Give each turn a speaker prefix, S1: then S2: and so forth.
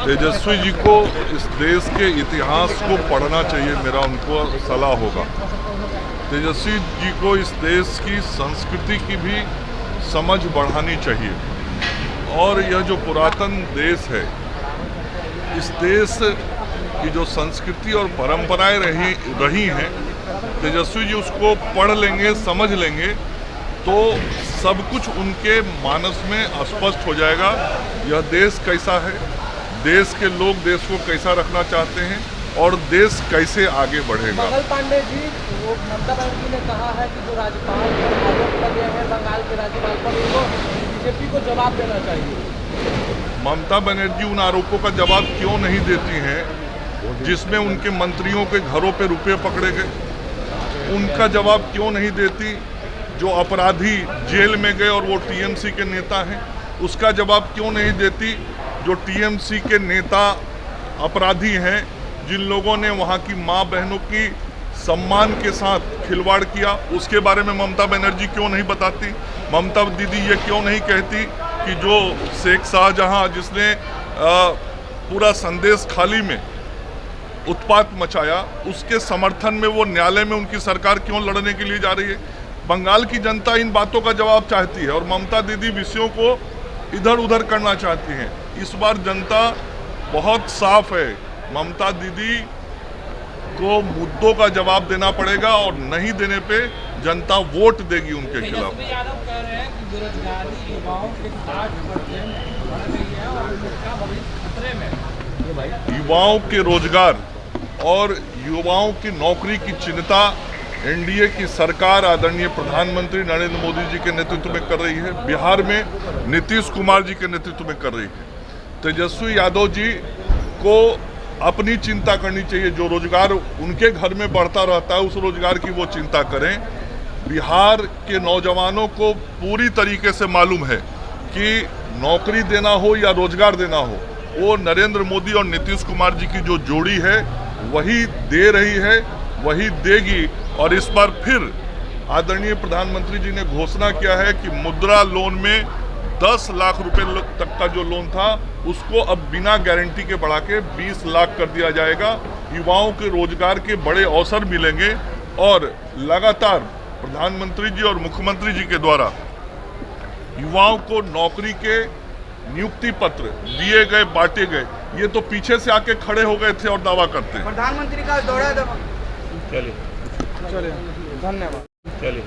S1: तेजस्वी जी को इस देश के इतिहास को पढ़ना चाहिए, मेरा उनको सलाह होगा। तेजस्वी जी को इस देश की संस्कृति की भी समझ बढ़ानी चाहिए। और यह जो पुरातन देश है, इस देश की जो संस्कृति और परंपराएं रही हैं, तेजस्वी जी उसको पढ़ लेंगे, समझ लेंगे तो सब कुछ उनके मानस में स्पष्ट हो जाएगा। यह देश कैसा है, देश के लोग देश को कैसा रखना चाहते हैं और देश कैसे आगे बढ़ेगा।
S2: मंगल पांडे जी, वो ममता बनर्जी ने कहा है कि जो राज्यपाल पर आरोप लगे हैं बंगाल के राज्यपाल पर, उनको बीजेपी को जवाब देना चाहिए।
S1: ममता बनर्जी उन आरोपों का जवाब क्यों नहीं देती हैं जिसमें उनके मंत्रियों के घरों पे रुपए पकड़े गए? उनका जवाब क्यों नहीं देती? जो अपराधी जेल में गए और वो टीएमसी के नेता हैं, उसका जवाब क्यों नहीं देती? जो टीएमसी के नेता अपराधी हैं, जिन लोगों ने वहाँ की माँ बहनों की सम्मान के साथ खिलवाड़ किया, उसके बारे में ममता बनर्जी क्यों नहीं बताती? ममता दीदी ये क्यों नहीं कहती कि जो शेख शाहजहां जिसने पूरा संदेश खाली में उत्पात मचाया, उसके समर्थन में वो न्यायालय में उनकी सरकार क्यों लड़ने के लिए जा रही है? बंगाल की जनता इन बातों का जवाब चाहती है और ममता दीदी विषयों को इधर उधर करना चाहती हैं। इस बार जनता बहुत साफ है, ममता दीदी को मुद्दों का जवाब देना पड़ेगा और नहीं देने पे जनता वोट देगी उनके खिलाफ।
S2: यादव कह रहे हैं कि बेरोजगारी युवाओं के 60% बढ़ गई है और उनका भविष्य खतरे में।
S1: युवाओं के रोजगार और युवाओं की नौकरी की चिंता एनडीए की सरकार आदरणीय प्रधानमंत्री नरेंद्र मोदी जी के नेतृत्व में कर रही है, बिहार में नीतीश कुमार जी के नेतृत्व में कर रही है। तेजस्वी यादव जी को अपनी चिंता करनी चाहिए। जो रोजगार उनके घर में बढ़ता रहता है, उस रोजगार की वो चिंता करें। बिहार के नौजवानों को पूरी तरीके से मालूम है कि नौकरी देना हो या रोजगार देना हो, वो नरेंद्र मोदी और नीतीश कुमार जी की जो जोड़ी है वही दे रही है, वही देगी। और इस बार फिर आदरणीय प्रधानमंत्री जी ने घोषणा किया है कि मुद्रा लोन में 10 लाख रुपए तक का जो लोन था, उसको अब बिना गारंटी के बढ़ा के 20 लाख कर दिया जाएगा। युवाओं के रोजगार के बड़े अवसर मिलेंगे और लगातार प्रधानमंत्री जी और मुख्यमंत्री जी के द्वारा युवाओं को नौकरी के नियुक्ति पत्र दिए गए, बांटे गए। ये तो पीछे से आके खड़े हो गए थे और दावा करते हैं।
S2: प्रधानमंत्री का दौरा। चलिए धन्यवाद। चलिए।